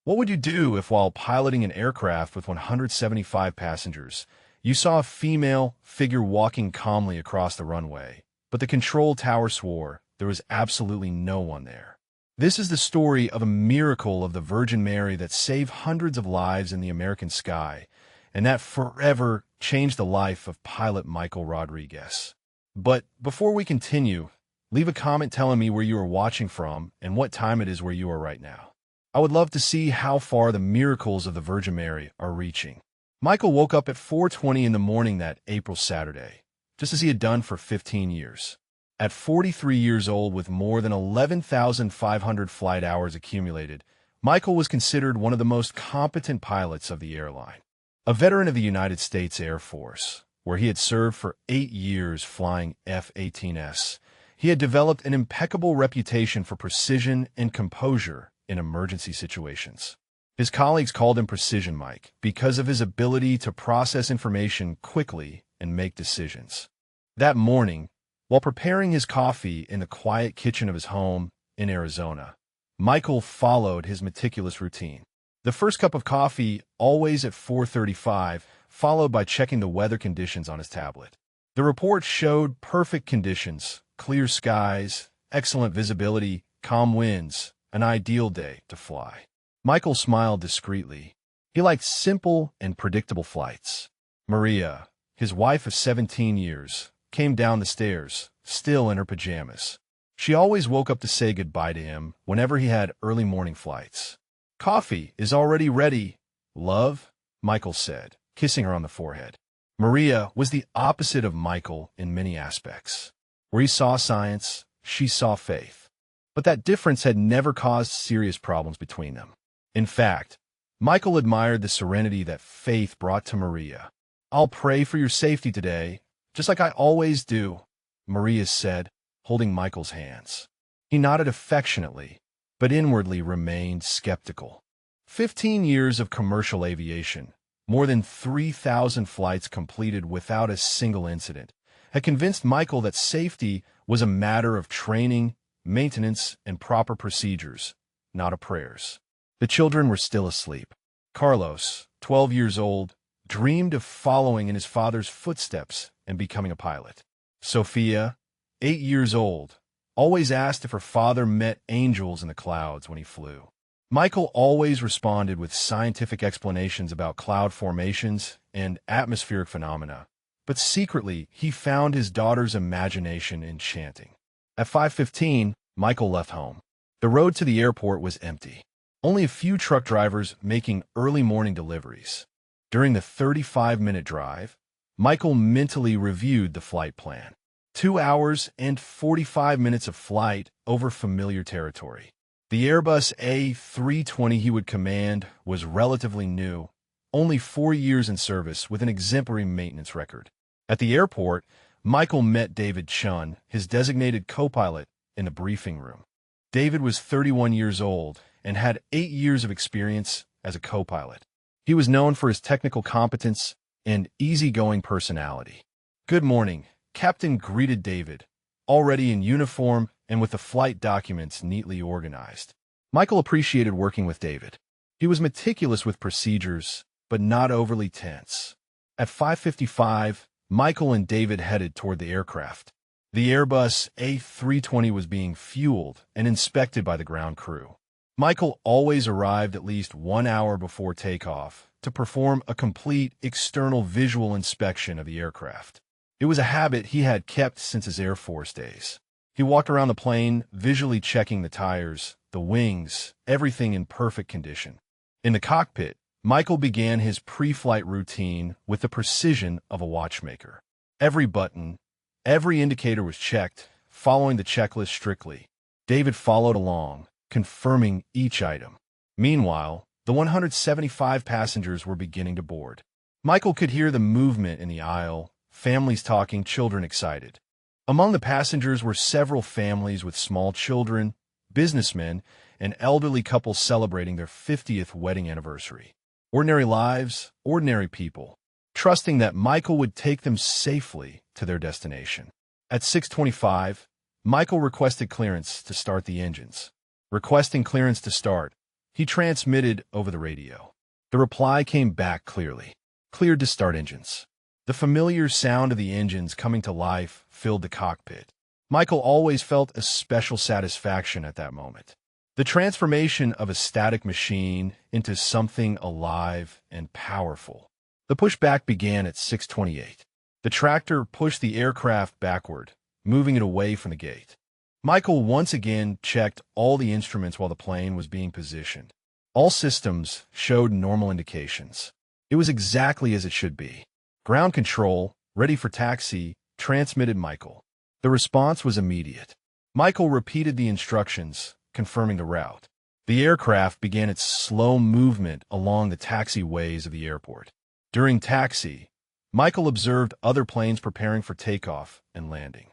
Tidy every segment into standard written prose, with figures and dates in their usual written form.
What would you do if, while piloting an aircraft with 175 passengers, you saw a female figure walking calmly across the runway, but the control tower swore there was absolutely no one there? This is the story of a miracle of the Virgin Mary that saved hundreds of lives in the American sky, and that forever changed the life of pilot Michael Rodriguez. But before we continue, leave a comment telling me where you are watching from and what time it is where you are right now. I would love to see how far the miracles of the Virgin Mary are reaching. Michael woke up at 4:20 in the morning that April Saturday, just as he had done for 15 years. At 43 years old with more than 11,500 flight hours accumulated, Michael was considered one of the most competent pilots of the airline. A veteran of the United States Air Force, where he had served for 8 years flying F-18s, he had developed an impeccable reputation for precision and composure in emergency situations. His colleagues called him Precision Mike because of his ability to process information quickly and make decisions. That morning, while preparing his coffee in the quiet kitchen of his home in Arizona, Michael followed his meticulous routine. The first cup of coffee, always at 4:35, followed by checking the weather conditions on his tablet. The report showed perfect conditions, clear skies, excellent visibility, calm winds, an ideal day to fly. Michael smiled discreetly. He liked simple and predictable flights. Maria, his wife of 17 years, came down the stairs, still in her pajamas. She always woke up to say goodbye to him whenever he had early morning flights. "Coffee is already ready, love," Michael said, kissing her on the forehead. Maria was the opposite of Michael in many aspects. Where he saw science, she saw faith. But that difference had never caused serious problems between them. In fact, Michael admired the serenity that faith brought to Maria. "I'll pray for your safety today, just like I always do," Maria said, holding Michael's hands. He nodded affectionately, but inwardly remained skeptical. 15 years of commercial aviation, more than 3,000 flights completed without a single incident, had convinced Michael that safety was a matter of training, maintenance, and proper procedures, not of prayers. The children were still asleep. Carlos, 12 years old, dreamed of following in his father's footsteps and becoming a pilot. Sophia, 8 years old, always asked if her father met angels in the clouds when he flew. Michael always responded with scientific explanations about cloud formations and atmospheric phenomena, but secretly he found his daughter's imagination enchanting. At 5:15, Michael left home. The road to the airport was empty. Only a few truck drivers making early morning deliveries. During the 35-minute drive, Michael mentally reviewed the flight plan. 2 hours and 45 minutes of flight over familiar territory. The Airbus A320 he would command was relatively new, only 4 years in service with an exemplary maintenance record. At the airport, Michael met David Chun, his designated co-pilot, in the briefing room. David was 31 years old and had 8 years of experience as a co-pilot. He was known for his technical competence and easygoing personality. "Good morning," Captain greeted David, already in uniform and with the flight documents neatly organized. Michael appreciated working with David. He was meticulous with procedures, but not overly tense. At 5:55, Michael and David headed toward the aircraft. The Airbus A320 was being fueled and inspected by the ground crew. Michael always arrived at least 1 hour before takeoff to perform a complete external visual inspection of the aircraft. It was a habit he had kept since his Air Force days. He walked around the plane, visually checking the tires, the wings, everything in perfect condition. In the cockpit, Michael began his pre-flight routine with the precision of a watchmaker. Every button, every indicator was checked, following the checklist strictly. David followed along, confirming each item. Meanwhile, the 175 passengers were beginning to board. Michael could hear the movement in the aisle, families talking, children excited. Among the passengers were several families with small children, businessmen, and elderly couples celebrating their 50th wedding anniversary. Ordinary lives, ordinary people, trusting that Michael would take them safely to their destination. At 6:25, Michael requested clearance to start the engines. Requesting clearance to start, He transmitted over the radio. The reply came back clearly. Cleared to start engines. The familiar sound of the engines coming to life filled the cockpit. Michael always felt a special satisfaction at that moment. The transformation of a static machine into something alive and powerful. The pushback began at 6:28. The tractor pushed the aircraft backward, moving it away from the gate. Michael once again checked all the instruments while the plane was being positioned. All systems showed normal indications. It was exactly as it should be. Ground control, ready for taxi, transmitted Michael. The response was immediate. Michael repeated the instructions, confirming the route. The aircraft began its slow movement along the taxiways of the airport. During taxi, Michael observed other planes preparing for takeoff and landing.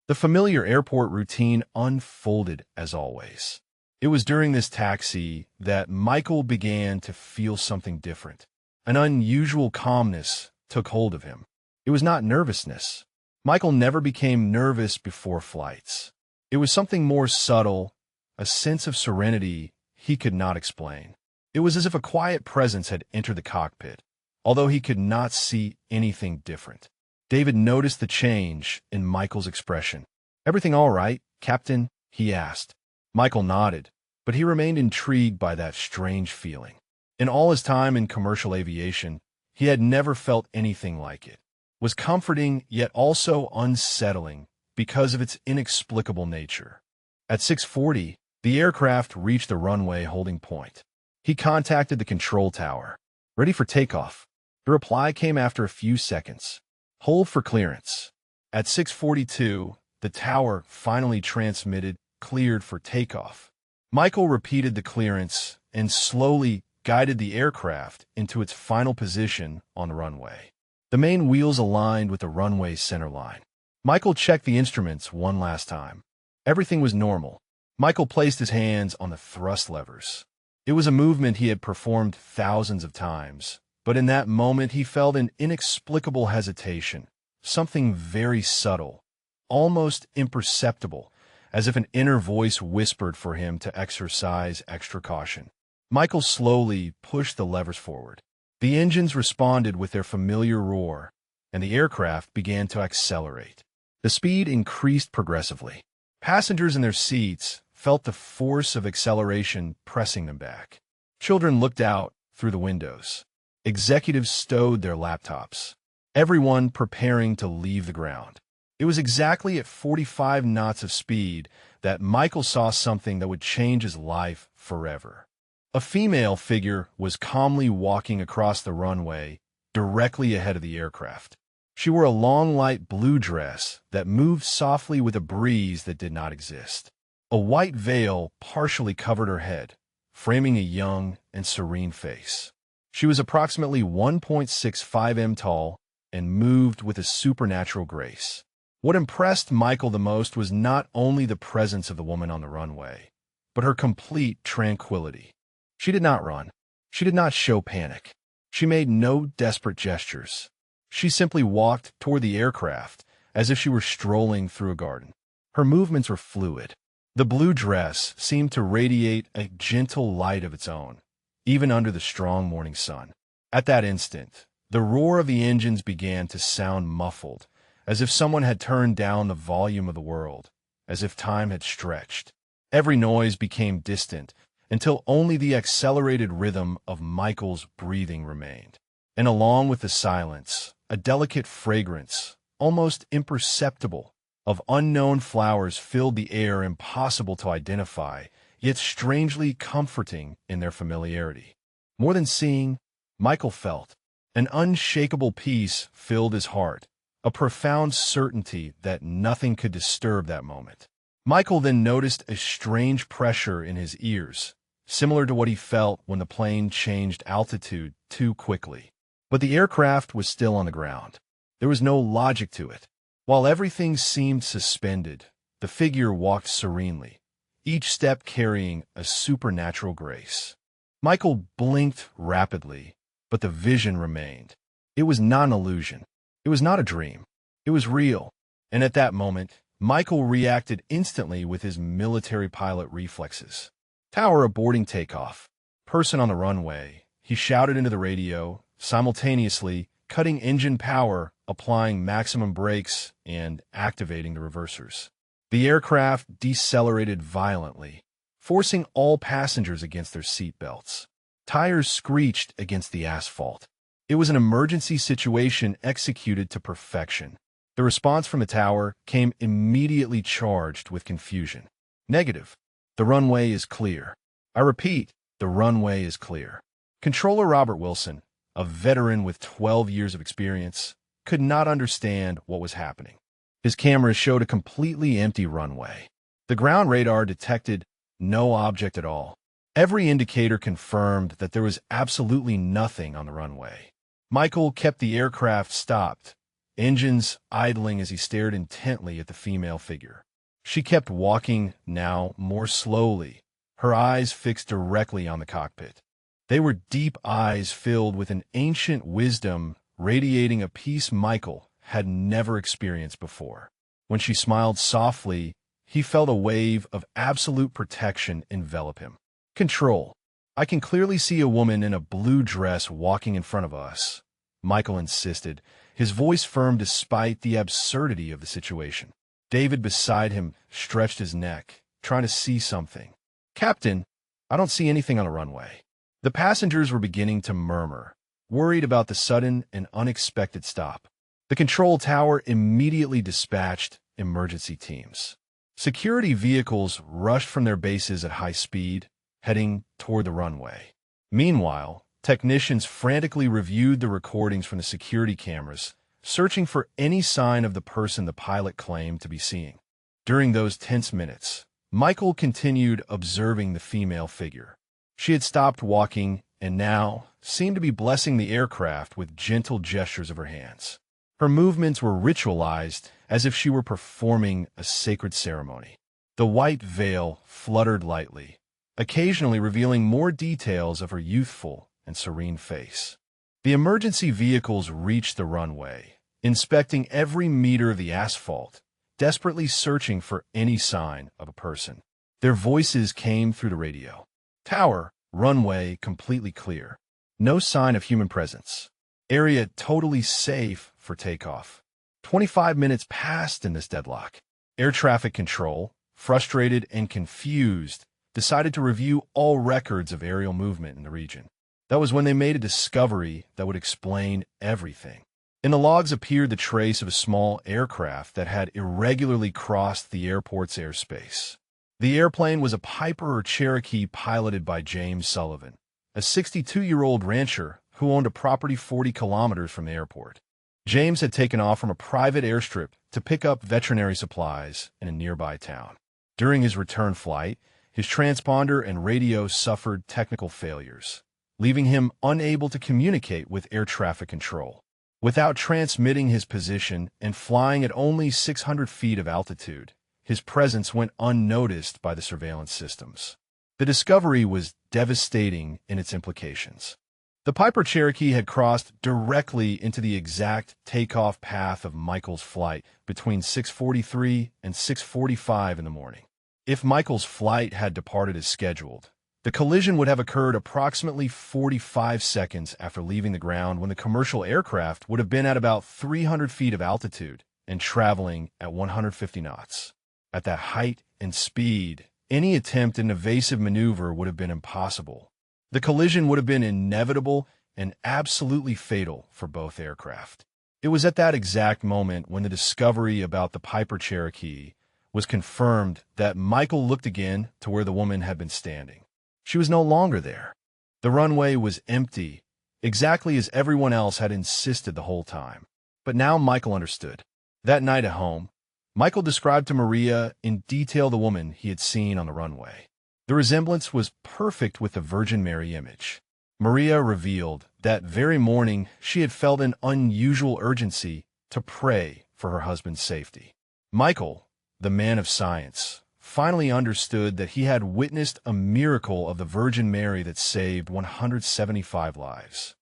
The familiar airport routine unfolded as always. It was during this taxi that Michael began to feel something different. An unusual calmness took hold of him. It was not nervousness. Michael never became nervous before flights. It was something more subtle, a sense of serenity he could not explain. It was as if a quiet presence had entered the cockpit, although he could not see anything different. David noticed the change in Michael's expression. "Everything all right, Captain?" he asked. Michael nodded, but he remained intrigued by that strange feeling. In all his time in commercial aviation, he had never felt anything like it. It was comforting yet also unsettling because of its inexplicable nature. At 6:40, the aircraft reached the runway holding point. He contacted the control tower. "Ready for takeoff." The reply came after a few seconds. "Hold for clearance." At 6:42, the tower finally transmitted "cleared for takeoff." Michael repeated the clearance and slowly guided the aircraft into its final position on the runway. The main wheels aligned with the runway's center line. Michael checked the instruments one last time. Everything was normal. Michael placed his hands on the thrust levers. It was a movement he had performed thousands of times, but in that moment he felt an inexplicable hesitation, something very subtle, almost imperceptible, as if an inner voice whispered for him to exercise extra caution. Michael slowly pushed the levers forward. The engines responded with their familiar roar, and the aircraft began to accelerate. The speed increased progressively. Passengers in their seats felt the force of acceleration pressing them back. Children looked out through the windows. Executives stowed their laptops. Everyone preparing to leave the ground. It was exactly at 45 knots of speed that Michael saw something that would change his life forever. A female figure was calmly walking across the runway directly ahead of the aircraft. She wore a long light blue dress that moved softly with a breeze that did not exist. A white veil partially covered her head, framing a young and serene face. She was approximately 1.65 m tall and moved with a supernatural grace. What impressed Michael the most was not only the presence of the woman on the runway, but her complete tranquility. She did not run. She did not show panic. She made no desperate gestures. She simply walked toward the aircraft as if she were strolling through a garden. Her movements were fluid. The blue dress seemed to radiate a gentle light of its own, even under the strong morning sun. At that instant, the roar of the engines began to sound muffled, as if someone had turned down the volume of the world, as if time had stretched. Every noise became distant, until only the accelerated rhythm of Michael's breathing remained. And along with the silence, a delicate fragrance, almost imperceptible, of unknown flowers filled the air, impossible to identify, yet strangely comforting in their familiarity. More than seeing, Michael felt. An unshakable peace filled his heart, a profound certainty that nothing could disturb that moment. Michael then noticed a strange pressure in his ears, similar to what he felt when the plane changed altitude too quickly. But the aircraft was still on the ground. There was no logic to it. While everything seemed suspended, the figure walked serenely, each step carrying a supernatural grace. Michael blinked rapidly, but the vision remained. It was not an illusion. It was not a dream. It was real. And at that moment, Michael reacted instantly with his military pilot reflexes. Tower aborting takeoff. person on the runway, he shouted into the radio, simultaneously cutting engine power, applying maximum brakes, and activating the reversers. The aircraft decelerated violently, forcing all passengers against their seatbelts. Tires screeched against the asphalt. It was an emergency situation executed to perfection. The response from the tower came immediately charged with confusion. Negative. The runway is clear. I repeat, the runway is clear. Controller Robert Wilson, a veteran with 12 years of experience, could not understand what was happening. His cameras showed a completely empty runway. The ground radar detected no object at all. Every indicator confirmed that there was absolutely nothing on the runway. Michael kept the aircraft stopped, engines idling as he stared intently at the female figure. She kept walking, now more slowly, her eyes fixed directly on the cockpit. They were deep eyes filled with an ancient wisdom radiating a peace Michael had never experienced before. When she smiled softly, he felt a wave of absolute protection envelop him. Control. I can clearly see a woman in a blue dress walking in front of us, Michael insisted, his voice firm despite the absurdity of the situation. David beside him stretched his neck, trying to see something. Captain, I don't see anything on the runway. The passengers were beginning to murmur, worried about the sudden and unexpected stop. The control tower immediately dispatched emergency teams. Security vehicles rushed from their bases at high speed, heading toward the runway. Meanwhile, technicians frantically reviewed the recordings from the security cameras, searching for any sign of the person the pilot claimed to be seeing. During those tense minutes, Michael continued observing the female figure. She had stopped walking and now seemed to be blessing the aircraft with gentle gestures of her hands. Her movements were ritualized as if she were performing a sacred ceremony. The white veil fluttered lightly, occasionally revealing more details of her youthful and serene face. The emergency vehicles reached the runway, inspecting every meter of the asphalt, desperately searching for any sign of a person. Their voices came through the radio. Tower, runway completely clear. No sign of human presence. Area totally safe for takeoff. 25 minutes passed in this deadlock. Air traffic control, frustrated and confused, decided to review all records of aerial movement in the region. That was when they made a discovery that would explain everything. In the logs appeared the trace of a small aircraft that had irregularly crossed the airport's airspace. The airplane was a Piper or Cherokee piloted by James Sullivan, a 62-year-old rancher who owned a property 40 kilometers from the airport. James had taken off from a private airstrip to pick up veterinary supplies in a nearby town. During his return flight, his transponder and radio suffered technical failures, leaving him unable to communicate with air traffic control. Without transmitting his position and flying at only 600 feet of altitude, his presence went unnoticed by the surveillance systems. The discovery was devastating in its implications. The Piper Cherokee had crossed directly into the exact takeoff path of Michael's flight between 6:43 and 6:45 in the morning. If Michael's flight had departed as scheduled, the collision would have occurred approximately 45 seconds after leaving the ground, when the commercial aircraft would have been at about 300 feet of altitude and traveling at 150 knots. At that height and speed, any attempt at an evasive maneuver would have been impossible. The collision would have been inevitable and absolutely fatal for both aircraft. It was at that exact moment when the discovery about the Piper Cherokee was confirmed that Michael looked again to where the woman had been standing. She was no longer there. The runway was empty, exactly as everyone else had insisted the whole time. But now Michael understood. That night at home, Michael described to Maria in detail the woman he had seen on the runway. The resemblance was perfect with the Virgin Mary image. Maria revealed that very morning she had felt an unusual urgency to pray for her husband's safety. Michael, the man of science, finally understood that he had witnessed a miracle of the Virgin Mary that saved 175 lives.